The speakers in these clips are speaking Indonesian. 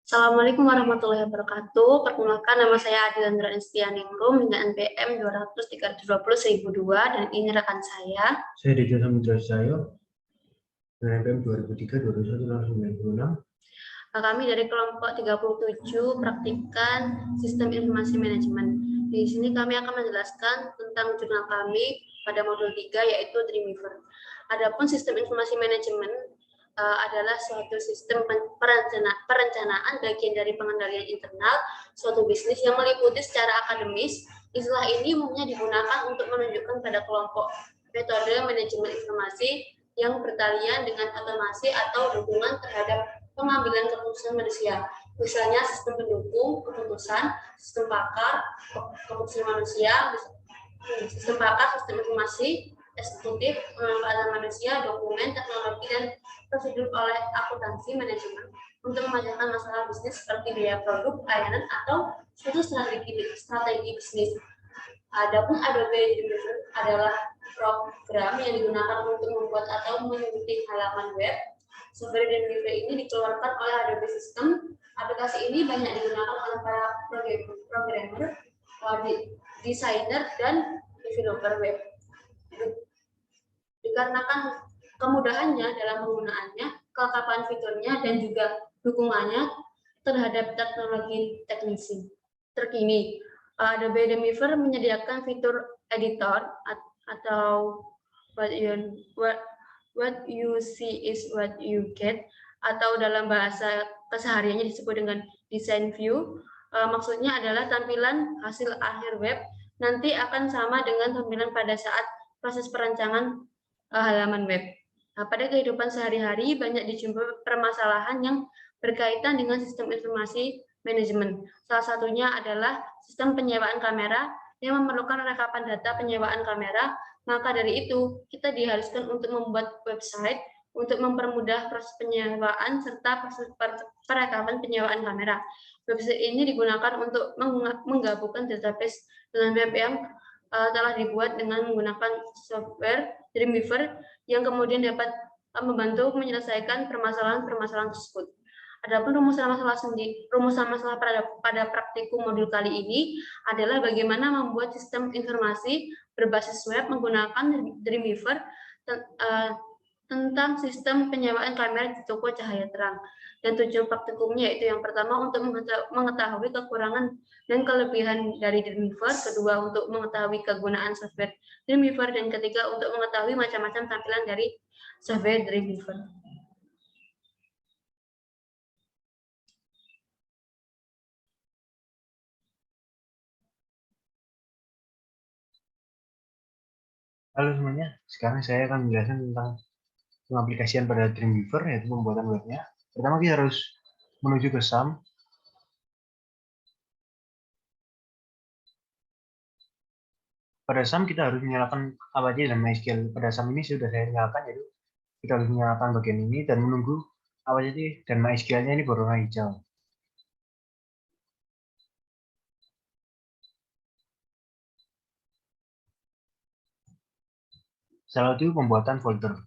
Assalamualaikum warahmatullahi wabarakatuh. Perkenalkan, nama saya Adilandra Estianingrum dengan NPM 200-320-1002 dan ini rekan saya. Saya Dejo Samudra Sayo dengan NPM 2003-2001-96. Kami dari kelompok 37 praktikan sistem informasi manajemen. Di sini kami akan menjelaskan tentang jurnal kami pada modul 3 yaitu Dreamweaver. Adapun sistem informasi manajemen adalah suatu sistem perencanaan bagian dari pengendalian internal suatu bisnis yang meliputi secara akademis. Istilah ini umumnya digunakan untuk menunjukkan pada kelompok metode manajemen informasi yang bertalian dengan otomasi atau dukungan terhadap pengambilan keputusan manusia. Misalnya sistem pendukung keputusan, sistem pakar, keputusan manusia, sistem pakar, sistem informasi, eksekutif, pemanfaatan manusia, dokumen, teknologi, dan prosedur oleh akuntansi manajemen untuk memecahkan masalah bisnis seperti biaya produk, layanan, atau suatu strategi bisnis. Adapun Adobe Dreamweaver adalah program yang digunakan untuk membuat atau mengikuti halaman web. Software Dreamweaver ini dikeluarkan oleh Adobe System. Aplikasi ini banyak digunakan oleh para programmer, desainer, dan developer web. Dikarenakan kemudahannya dalam penggunaannya, kelengkapan fiturnya, dan juga dukungannya terhadap teknologi teknisi terkini, Adobe Dreamweaver menyediakan fitur editor atau what you see is what you get, atau dalam bahasa kesehariannya disebut dengan design view. Maksudnya adalah tampilan hasil akhir web nanti akan sama dengan tampilan pada saat proses perancangan halaman web. Nah, pada kehidupan sehari-hari banyak dijumpai permasalahan yang berkaitan dengan sistem informasi manajemen. Salah satunya adalah sistem penyewaan kamera yang memerlukan rekapan data penyewaan kamera. Maka dari itu, kita diharuskan untuk membuat website untuk mempermudah proses penyewaan serta proses perekapan penyewaan kamera. Website ini digunakan untuk menggabungkan database dengan web yang telah dibuat dengan menggunakan software Dreamweaver yang kemudian dapat membantu menyelesaikan permasalahan-permasalahan tersebut. Adapun rumusan masalah pada praktikum modul kali ini adalah bagaimana membuat sistem informasi berbasis web menggunakan Dreamweaver tentang sistem penyewaan kamera di toko cahaya terang. Dan tujuan praktikumnya yaitu yang pertama untuk mengetahui kekurangan dan kelebihan dari Dreamweaver, kedua untuk mengetahui kegunaan software Dreamweaver, dan ketiga untuk mengetahui macam-macam tampilan dari software Dreamweaver. Halo semuanya, sekarang saya akan menjelaskan tentang pengaplikasian pada Dreamweaver, yaitu pembuatan webnya. Pertama kita harus menuju ke SAM. Pada SAM kita harus menyalakan apa aja dalam MySQL. Pada SAM ini sudah saya nyalakan, yaitu kita harus menyalakan bagian ini dan menunggu apa aja dan MySQL-nya ini berwarna hijau. Setelah itu pembuatan folder.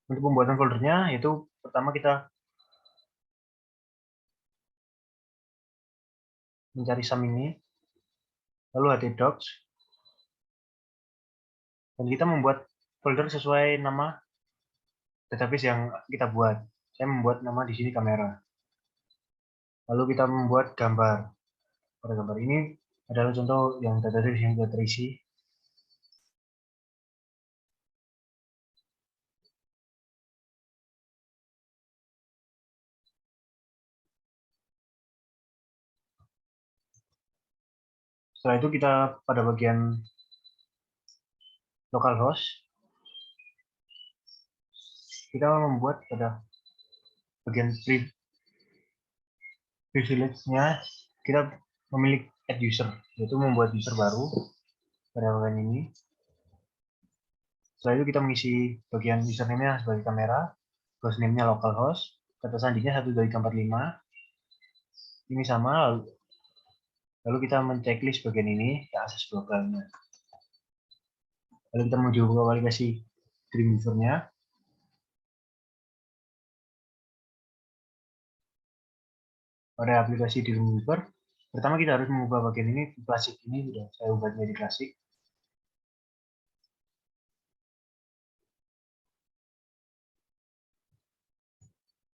Untuk pembuatan foldernya, yaitu pertama kita mencari SAM ini, lalu htdocs, dan kita membuat folder sesuai nama database yang kita buat. Saya membuat nama di sini kamera. Lalu kita membuat gambar. Pada gambar ini adalah contoh yang database yang sudah terisi. Setelah itu kita pada bagian localhost, kita membuat pada bagian privilege-nya, kita memilih add user, yaitu membuat user baru pada bagian ini. Setelah itu kita mengisi bagian username-nya sebagai kamera, hostname-nya localhost, kata sandinya 12345, ini sama, lalu kita menceklis bagian ini ke akses globalnya. Lalu kita menuju ke aplikasi Dreamweaver-nya. Pada aplikasi Dreamweaver, pertama kita harus mengubah bagian ini ke klasik. Ini sudah saya ubah menjadi klasik.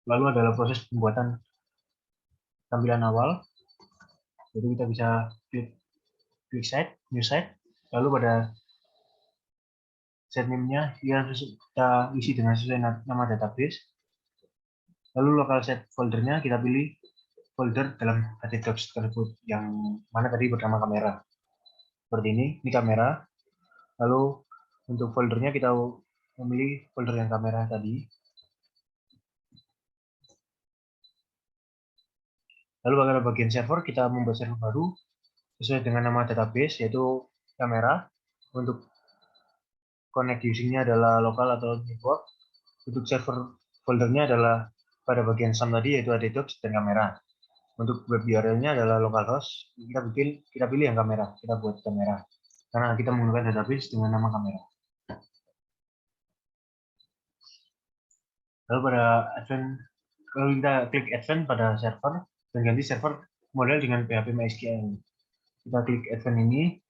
Lalu adalah proses pembuatan tampilan awal. Jadi kita bisa klik site, new site. Lalu pada set name-nya kita isi dengan sesuai nama database. Lalu local set foldernya kita pilih folder dalam htdocs tersebut yang mana tadi bernama kamera. Seperti ini kamera. Lalu untuk foldernya kita memilih folder yang kamera tadi. Lalu pada bagian server kita membuat server baru sesuai dengan nama database yaitu kamera. Untuk connect using-nya adalah lokal atau network. Untuk server foldernya adalah pada bagian SAM tadi yaitu htdocs dan kamera. Untuk web URL-nya adalah localhost. Kita pilih yang kamera. Kita buat kamera karena kita menggunakan database dengan nama kamera. Lalu pada advance, kalau kita klik advance pada server dan ganti server model dengan PHP MySQL. Kita klik advance ini,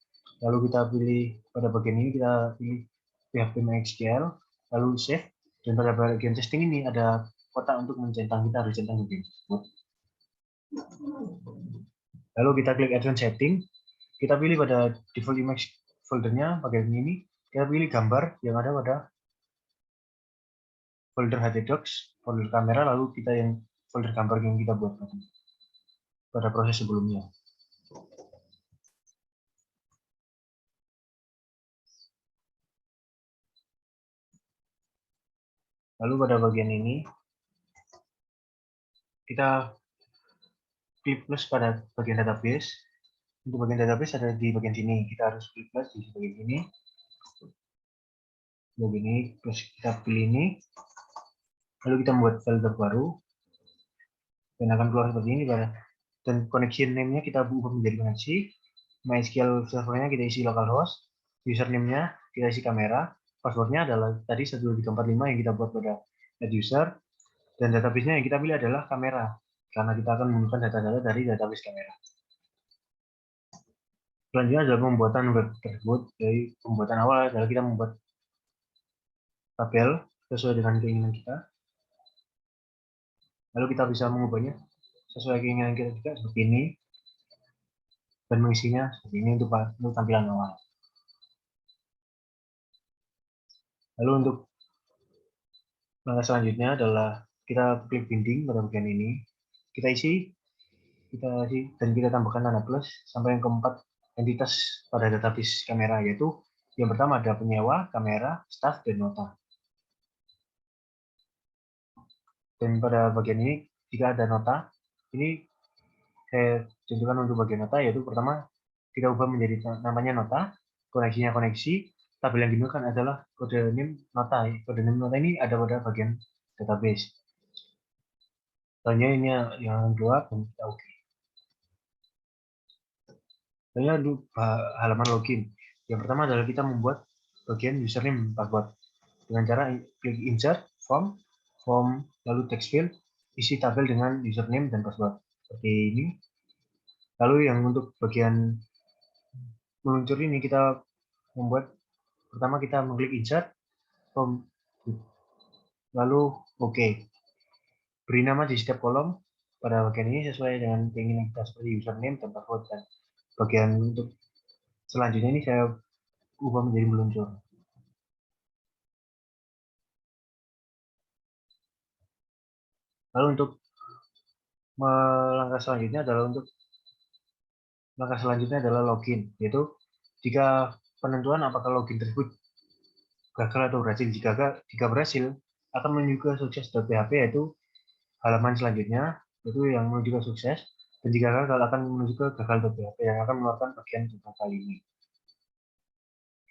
lalu kita pilih pada bagian ini kita pilih PHP MySQL, lalu save. Dan pada bagian testing ini ada kotak untuk mencentang, kita harus centang bagian tersebut. Lalu kita klik advance setting, kita pilih pada default image foldernya bagian ini, kita pilih gambar yang ada pada folder htdocs, folder kamera, lalu kita yang folder gambar yang kita buat pada proses sebelumnya. Lalu pada bagian ini kita klik plus pada bagian database. Untuk bagian database ada di bagian sini. Kita harus klik plus di bagian ini. Bagian ini plus kita pilih ini. Lalu kita membuat folder baru dan akan keluar seperti ini pada dan connection name-nya kita ubah menjadi koneksi. MySQL servernya kita isi localhost. Username-nya kita isi kamera. Passwordnya adalah tadi 12345 yang kita buat pada net user. Dan database-nya yang kita pilih adalah kamera karena kita akan menggunakan data-data dari database kamera. Selanjutnya adalah pembuatan web tersebut. Jadi pembuatan awal adalah kita membuat tabel sesuai dengan keinginan kita. Lalu kita bisa mengubahnya sesuai keinginan kita juga seperti ini dan mengisinya seperti ini untuk tampilan awal. Lalu untuk langkah selanjutnya adalah kita klik binding pada bagian ini, kita isi dan kita tambahkan tanda plus sampai yang keempat entitas pada database kamera, yaitu yang pertama ada penyewa, kamera, staff, dan nota. Dan pada bagian ini jika ada nota, ini saya contohkan untuk bagian nota, yaitu pertama kita ubah menjadi namanya nota, koneksinya koneksi, tabel yang digunakan adalah kode name nota. Kode name nota ini ada pada bagian database. Selanjutnya ini yang kedua, dan kita oke. Selanjutnya untuk halaman login. Yang pertama adalah kita membuat bagian username password dengan cara klik insert form, lalu text field, isi tabel dengan username dan password seperti ini. Lalu yang untuk bagian meluncur ini kita membuat pertama kita mengklik insert form, lalu oke. Beri nama di setiap kolom pada bagian ini sesuai dengan keinginan kita seperti username dan password. Dan bagian untuk selanjutnya ini saya ubah menjadi meluncur. Lalu untuk langkah selanjutnya adalah login, yaitu jika penentuan apakah login tersebut gagal atau berhasil. Jika berhasil akan menuju ke sukses.php, yaitu halaman selanjutnya, yaitu yang menuju ke sukses. Dan jika gagal akan menuju ke gagal.php yang akan mengeluarkan bagian gagal kali ini.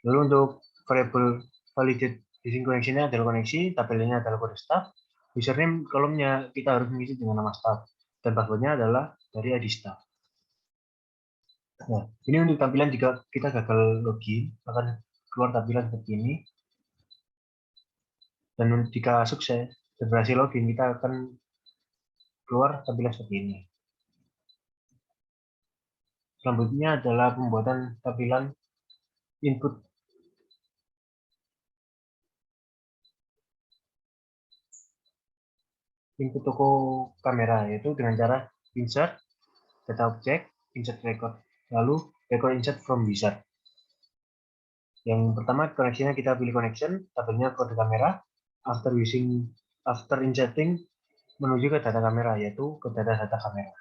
Lalu untuk variable validate using connection-nya adalah koneksi, tabelnya adalah kode staff, username kolomnya kita harus mengisi dengan nama staff. dan passwordnya adalah dari ID staff. Nah, ini untuk tampilan jika kita gagal login, akan keluar tampilan seperti ini. Dan jika sukses dan berhasil login, kita akan keluar tampilan seperti ini. Selanjutnya adalah pembuatan tampilan input. Input toko kamera, yaitu dengan cara insert data object, insert record, lalu record insert from wizard. Yang pertama, connection-nya kita pilih connection, tabelnya kode kamera, after inserting menuju ke data kamera, yaitu ke data kamera.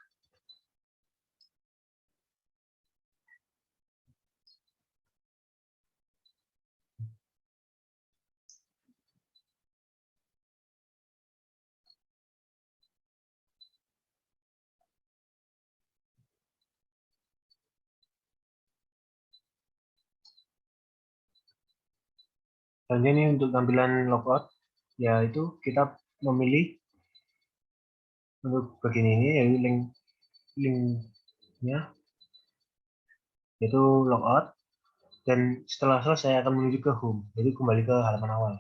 Selanjutnya ini untuk tampilan logout, yaitu kita memilih untuk bagian ini, yaitu linknya, yaitu logout, dan setelah selesai akan menuju ke home, jadi kembali ke halaman awal.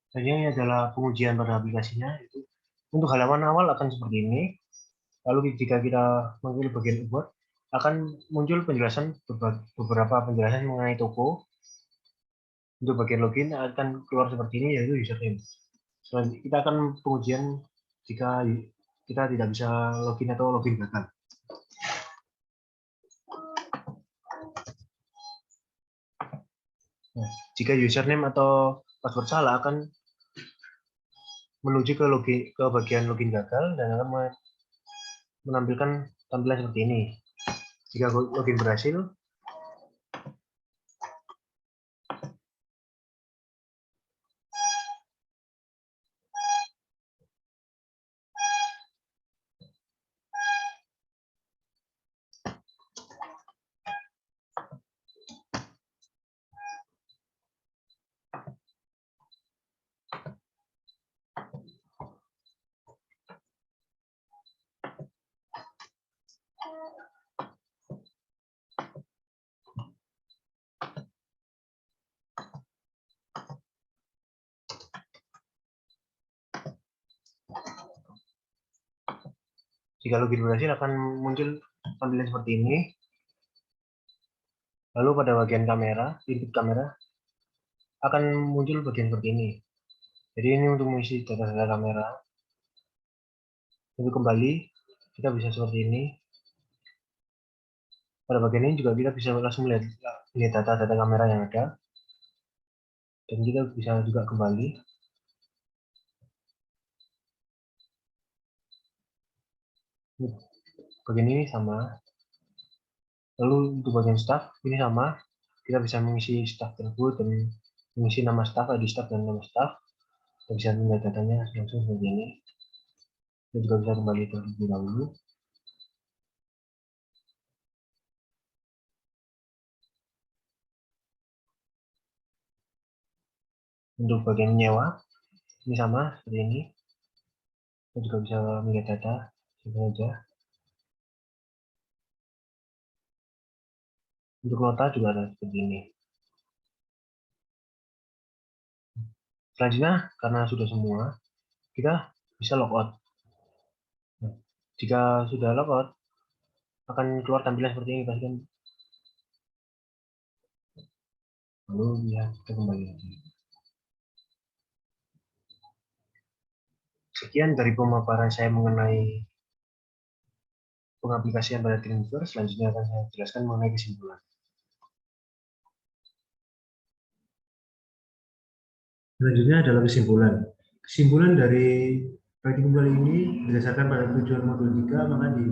Selanjutnya ini adalah pengujian pada aplikasinya. Untuk halaman awal akan seperti ini. Lalu jika kita memilih bagian about, akan muncul penjelasan beberapa penjelasan mengenai toko. Untuk bagian login akan keluar seperti ini, yaitu username. Selanjutnya kita akan pengujian jika kita tidak bisa login atau login gagal. Nah, jika username atau password salah akan menuju ke bagian login gagal dan akan menampilkan tampilan seperti ini. Jika login berhasil, jika login berhasil akan muncul tampilan seperti ini. Lalu pada bagian kamera, input kamera, akan muncul bagian seperti ini. Jadi ini untuk mengisi data-data kamera. Untuk kembali, kita bisa seperti ini. Pada bagian ini juga kita bisa langsung melihat data-data kamera yang ada. Dan kita bisa juga kembali. Bagian ini sama. Lalu untuk bagian staff, ini sama. Kita bisa mengisi staff tersebut dan mengisi nama staff, ID staff, dan nama staff. Kita bisa melihat datanya langsung seperti ini. Kita juga bisa kembali terlebih dahulu. Untuk bagian nyewa, ini sama seperti ini. Kita juga bisa melihat data, seperti saja. Untuk nota juga ada seperti ini. Selanjutnya, karena sudah semua, kita bisa logout. Nah, jika sudah logout, akan keluar tampilan seperti ini, pastikan. Lalu ya, kita kembali lagi. Sekian dari pemaparan saya mengenai pengaplikasian pada Dreamweaver. Selanjutnya akan saya jelaskan mengenai kesimpulan. Selanjutnya adalah kesimpulan. Kesimpulan dari praktikum kali ini berdasarkan pada tujuan modul 3, maka di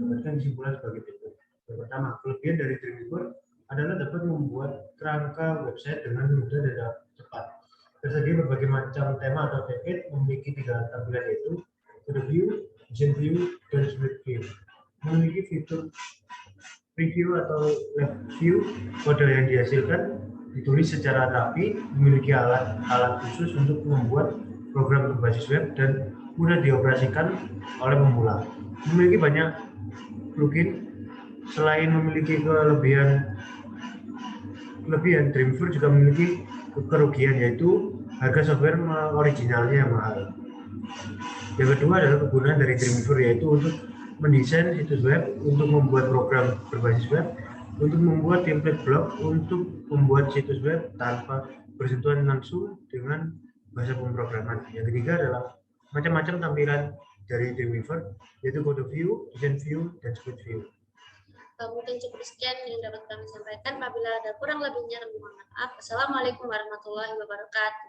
mendapatkan kesimpulan sebagai berikut. Yang pertama, kelebihan dari Dreamweaver adalah dapat membuat kerangka website dengan mudah dan cepat. Tersedia berbagai macam tema atau template, memiliki 3 tampilan yaitu Code View, Design View, dan Split View. Memiliki fitur preview atau live view, kode yang dihasilkan ditulis secara rapi, memiliki alat khusus untuk membuat program berbasis web dan mudah dioperasikan oleh pemula. Memiliki banyak plugin. Selain memiliki kelebihan, Dreamweaver juga memiliki kerugian, yaitu harga software originalnya yang mahal. Yang kedua adalah kegunaan dari Dreamweaver, yaitu untuk mendesain situs web, untuk membuat program berbasis web, untuk membuat template blog, untuk membuat situs web tanpa bersentuhan langsung dengan bahasa pemrograman. Yang ketiga adalah macam-macam tampilan dari Dreamweaver, yaitu Code View, Design View, dan Split View. Mungkin cukup sekian yang dapat kami sampaikan. Apabila ada kurang lebihnya, kami mohon maaf. Assalamualaikum warahmatullahi wabarakatuh.